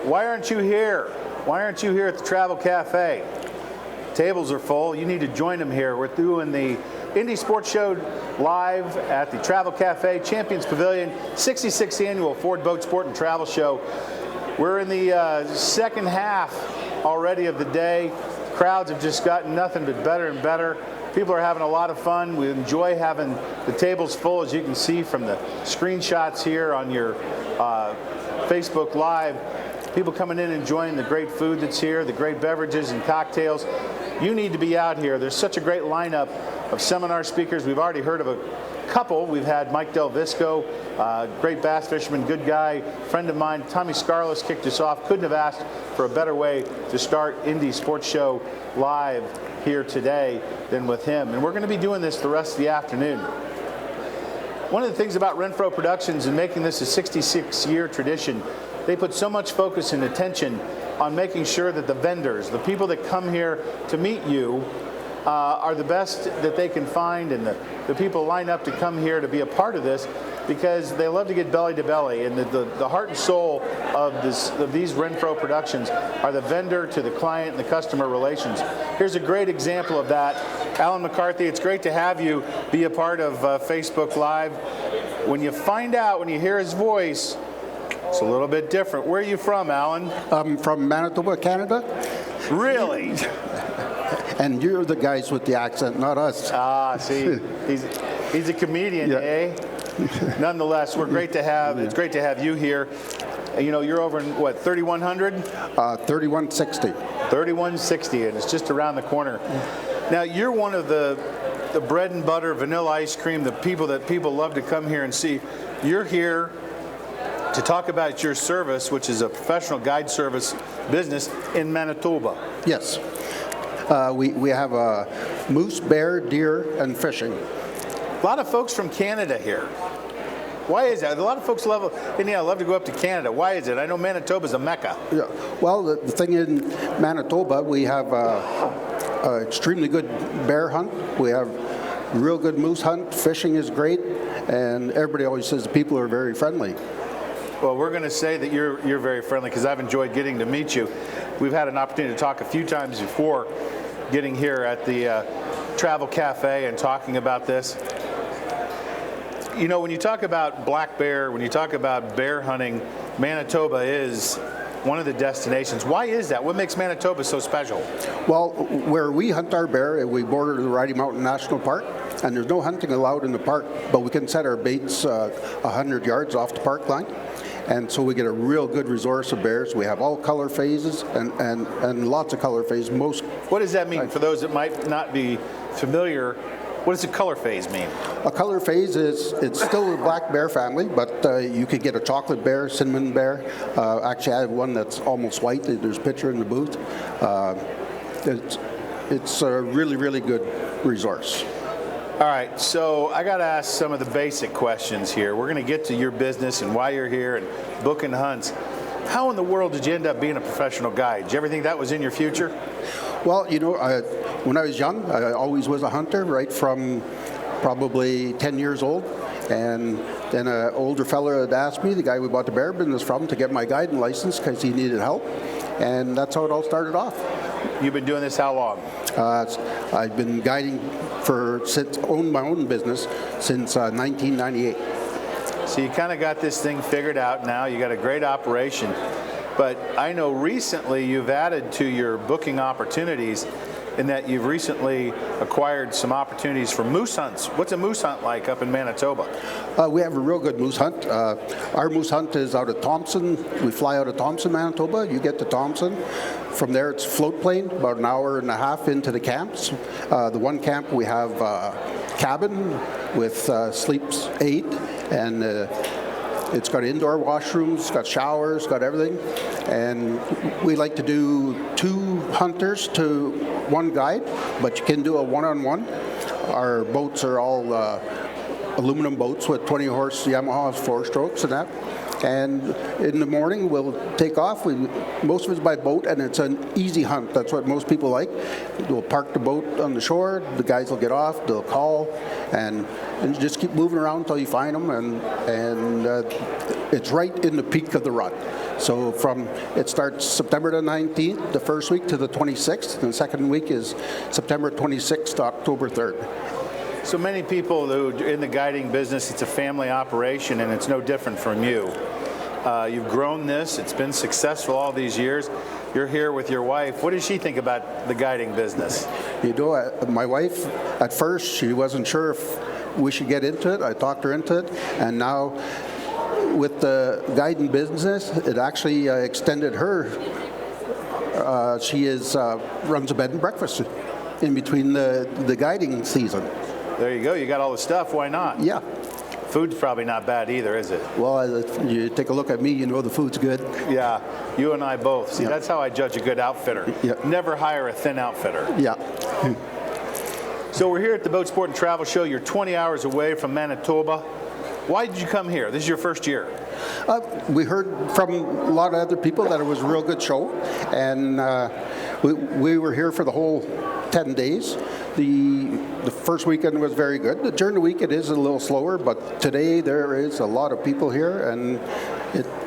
why aren't you here? Why aren't you here at the Travel Cafe? Tables are full. You need to join them here. We're doing the Indy Sports Show live at the Travel Cafe, Champions Pavilion, 66th Annual Ford Boat Sport and Travel Show. We're in the second half already of the day. Crowds have just gotten nothing but better and better. People are having a lot of fun. We enjoy having the tables full, as you can see from the screenshots here on your Facebook Live. People coming in enjoying the great food that's here, the great beverages and cocktails. You need to be out here. There's such a great lineup of seminar speakers. We've already heard of a couple. We've had Mike Del Visco, great bass fisherman, good guy, friend of mine. Tommy Scarless kicked us off. Couldn't have asked for a better way to start Indy Sports Show live here today than with him. And we're going to be doing this the rest of the afternoon. One of the things about Renfro Productions and making this a 66-year tradition, they put so much focus and attention on making sure that the vendors, the people that come here to meet you, are the best that they can find, and the people line up to come here to be a part of this because they love to get belly to belly. And the heart and soul of these Renfro Productions are the vendor to the client and the customer relations. Here's a great example of that. Allan MacCarthy, it's great to have you be a part of Facebook Live. When you find out, when you hear his voice, it's a little bit different. Where are you from, Allan? I'm from Manitoba, Canada. Really? And you're the guys with the accent, not us. Ah, see, he's a comedian, yeah. Eh? Nonetheless, we're great to have. It's great to have you here. You know, you're over in what, 3100? 3160. 3160, and it's just around the corner. Now, you're one of the bread and butter vanilla ice cream, the people that people love to come here and see. You're here to talk about your service, which is a professional guide service business in Manitoba. Yes. We have moose, bear, deer, and fishing. A lot of folks from Canada here. Why is that? A lot of folks love to go up to Canada. Why is it? I know Manitoba's a mecca. Yeah. Well, the thing in Manitoba, we have an extremely good bear hunt. We have real good moose hunt. Fishing is great, and everybody always says the people are very friendly. Well, we're going to say that you're very friendly because I've enjoyed getting to meet you. We've had an opportunity to talk a few times before getting here at the Travel Cafe and talking about this. You know, when you talk about black bear, when you talk about bear hunting, Manitoba is one of the destinations. Why is that? What makes Manitoba so special? Well, where we hunt our bear, we border the Rocky Mountain National Park, and there's no hunting allowed in the park, but we can set our baits 100 yards off the park line. And so we get a real good resource of bears. We have all color phases and lots of color phases. What does that mean for those that might not be familiar? What does a color phase mean? A color phase it's still the black bear family, but you could get a chocolate bear, cinnamon bear. Actually, I have one that's almost white. There's a picture in the booth. It's a really, really good resource. All right, so I got to ask some of the basic questions here. We're going to get to your business and why you're here and booking hunts. How in the world did you end up being a professional guide? Did you ever think that was in your future? Well, you know, when I was young, I always was a hunter, right from probably 10 years old. And then an older fella had asked me, the guy we bought the bear business from, to get my guiding license because he needed help. And that's how it all started off. You've been doing this how long? I've been guiding owned my own business since 1998. So you kind of got this thing figured out now. You got a great operation. But I know recently you've added to your booking opportunities in that you've recently acquired some opportunities for moose hunts. What's a moose hunt like up in Manitoba? We have a real good moose hunt. Our moose hunt is out of Thompson. We fly out of Thompson, Manitoba. You get to Thompson. From there, it's float plane, about an hour and a half into the camps. The one camp, we have cabin with sleeps 8, and it's got indoor washrooms, it's got showers, it's got everything. And we like to do 2 hunters to 1 guide, but you can do a one-on-one. Our boats are all aluminum boats with 20-horse Yamaha 4-strokes and that. And in the morning, we'll take off. Most of it's by boat, and it's an easy hunt. That's what most people like. We'll park the boat on the shore. The guys will get off. They'll call, and just keep moving around until you find them. And it's right in the peak of the rut. So it starts September the 19th, the first week, to the 26th. And the second week is September 26th to October 3rd. So many people who are in the guiding business, it's a family operation, and it's no different from you. You've grown this. It's been successful all these years. You're here with your wife. What does she think about the guiding business? You know, my wife, at first, she wasn't sure if we should get into it. I talked her into it. And now, with the guiding business, it actually extended her. She runs a bed and breakfast in between the guiding season. There you go. You got all the stuff. Why not? Yeah. Food's probably not bad either, is it? Well, you take a look at me, you know the food's good. Yeah. You and I both. See, that's how I judge a good outfitter. Yeah. Never hire a thin outfitter. Yeah. So we're here at the Boat Sport and Travel Show. You're 20 hours away from Manitoba. Why did you come here? This is your first year. We heard from a lot of other people that it was a real good show, and we were here for the whole 10 days. The first weekend was very good. During the week it is a little slower, but today there is a lot of people here, and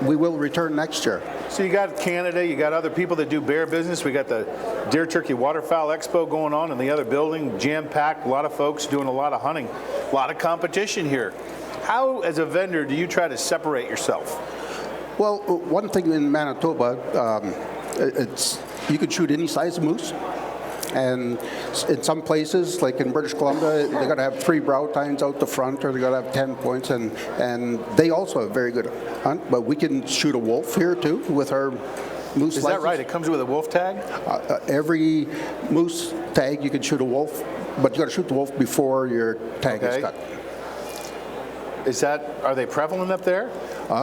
we will return next year. So you got Canada, you got other people that do bear business. We got the Deer Turkey Waterfowl Expo going on in the other building, jam-packed, a lot of folks doing a lot of hunting, a lot of competition here. How, as a vendor, do you try to separate yourself? Well, one thing in Manitoba, you could shoot any size moose. And in some places, like in British Columbia, they got to have 3 brow tines out the front, or they got to have 10 points, and they also have very good hunt. But we can shoot a wolf here too with our moose. Is that right? It comes with a wolf tag? Every moose tag you can shoot a wolf, but you got to shoot the wolf before your tag is cut. Are they prevalent up there?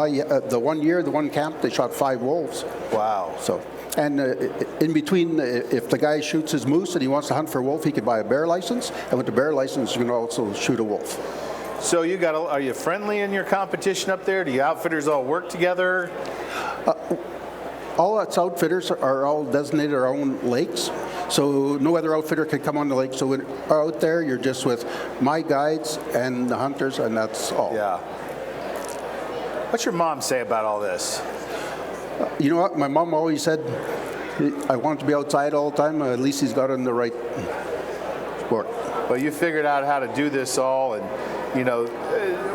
Yeah. The one camp, they shot 5 wolves. Wow. So. And in between, if the guy shoots his moose and he wants to hunt for a wolf, he could buy a bear license. And with the bear license, you can also shoot a wolf. So are you friendly in your competition up there? Do you outfitters all work together? All its outfitters are all designated our own lakes. So no other outfitter can come on the lake. So when you're out there, you're just with my guides and the hunters, and that's all. Yeah. What's your mom say about all this? You know what? My mom always said, I want to be outside all the time. At least he's got in the right sport. Well, you figured out how to do this all, and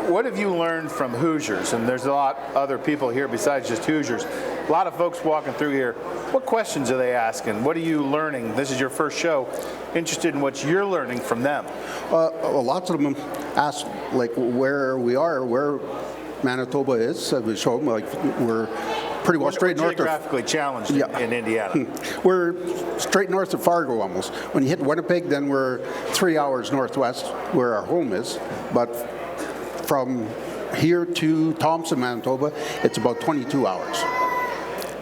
what have you learned from Hoosiers? And there's a lot other people here besides just Hoosiers. A lot of folks walking through here. What questions are they asking? What are you learning? This is your first show. Interested in what you're learning from them. Lots of them ask like where we are, where Manitoba is. We show them like we're pretty well straight north of. Geographically challenged in Indiana. We're straight north of Fargo almost. When you hit Winnipeg, then we're 3 hours northwest where our home is. But from here to Thompson, Manitoba, it's about 22 hours.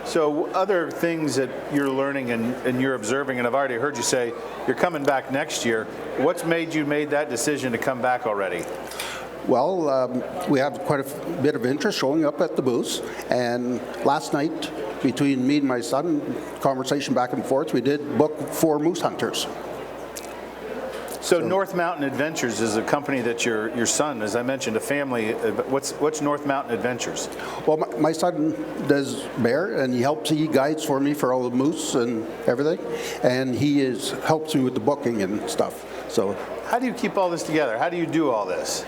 So other things that you're learning and you're observing, and I've already heard you say you're coming back next year. What's made you make that decision to come back already? Well, we have quite a bit of interest showing up at the booths, and last night, between me and my son, conversation back and forth, we did book 4 moose hunters. So North Mountain Adventures is a company that your son, as I mentioned, a family. What's North Mountain Adventures? Well, my son does bear, and he guides for me for all the moose and everything, and he helps me with the booking and stuff. So, how do you keep all this together? How do you do all this?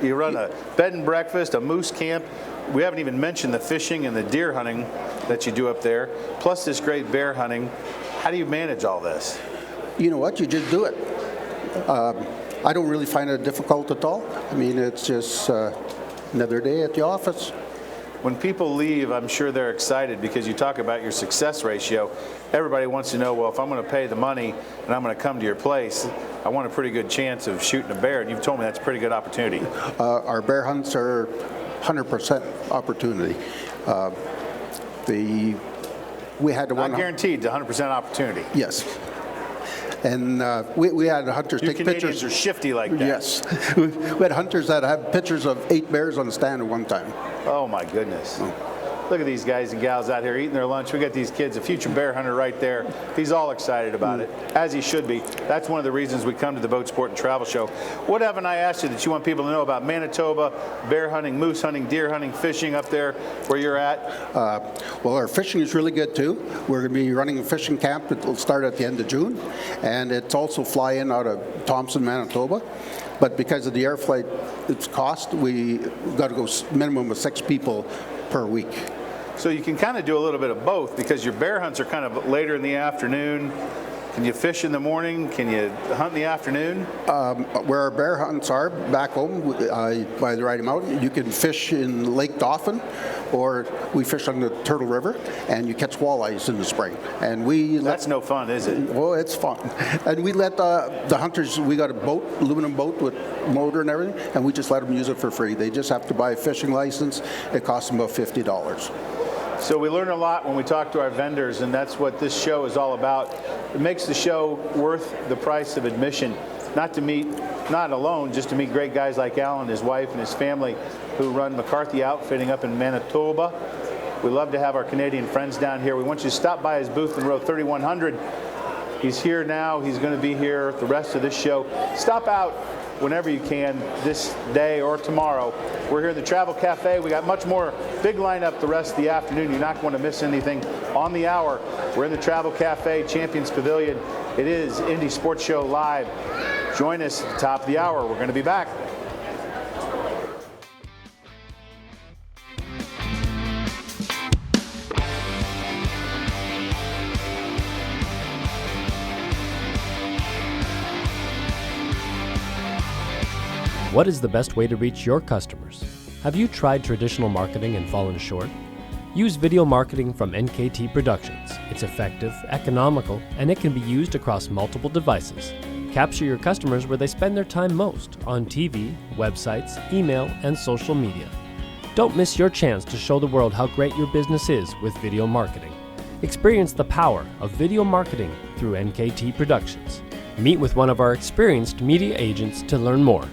You run a bed and breakfast, a moose camp. We haven't even mentioned the fishing and the deer hunting that you do up there, plus this great bear hunting. How do you manage all this? You know what? You just do it. I don't really find it difficult at all. I mean, it's just another day at the office. When people leave, I'm sure they're excited because you talk about your success ratio. Everybody wants to know, well, if I'm going to pay the money and I'm going to come to your place, I want a pretty good chance of shooting a bear. And you've told me that's a pretty good opportunity. Our bear hunts are 100% opportunity. We had the one. Not guaranteed, 100% opportunity. Yes. And we had hunters take Canadians pictures. Are shifty like that. Yes. We had hunters that had pictures of 8 bears on the stand at one time. Oh my goodness. Look at these guys and gals out here eating their lunch. We got these kids, a future bear hunter right there. He's all excited about it, as he should be. That's one of the reasons we come to the Boat Sport and Travel Show. What haven't I asked you that you want people to know about Manitoba, bear hunting, moose hunting, deer hunting, fishing up there where you're at? Well, our fishing is really good too. We're going to be running a fishing camp. It will start at the end of June, and it's also fly-in out of Thompson, Manitoba. But because of the air flight, its cost, we got to go minimum of 6 people per week. So you can kind of do a little bit of both, because your bear hunts are kind of later in the afternoon. Can you fish in the morning? Can you hunt in the afternoon? Where our bear hunts are, back home by the Riding Mountain, you can fish in Lake Dauphin, or we fish on the Turtle River, and you catch walleyes in the spring. And That's no fun, is it? Well, it's fun. And we let the hunters, we got a boat, aluminum boat with motor and everything, and we just let them use it for free. They just have to buy a fishing license. It costs them about $50. So we learn a lot when we talk to our vendors, and that's what this show is all about. It makes the show worth the price of admission, not alone, just to meet great guys like Allan, his wife, and his family who run MacCarthy Outfitting up in Manitoba. We love to have our Canadian friends down here. We want you to stop by his booth in row 3100. He's here now. He's going to be here the rest of this show. Stop out whenever you can, this day or tomorrow. We're here in the Travel Cafe. We got much more big lineup the rest of the afternoon. You're not going to miss anything on the hour. We're in the Travel Cafe, Champions Pavilion. It is Indy Sports Show Live. Join us at the top of the hour. We're going to be back. What is the best way to reach your customers? Have you tried traditional marketing and fallen short? Use video marketing from NKT Productions. It's effective, economical, and it can be used across multiple devices. Capture your customers where they spend their time most, on TV, websites, email, and social media. Don't miss your chance to show the world how great your business is with video marketing. Experience the power of video marketing through NKT Productions. Meet with one of our experienced media agents to learn more.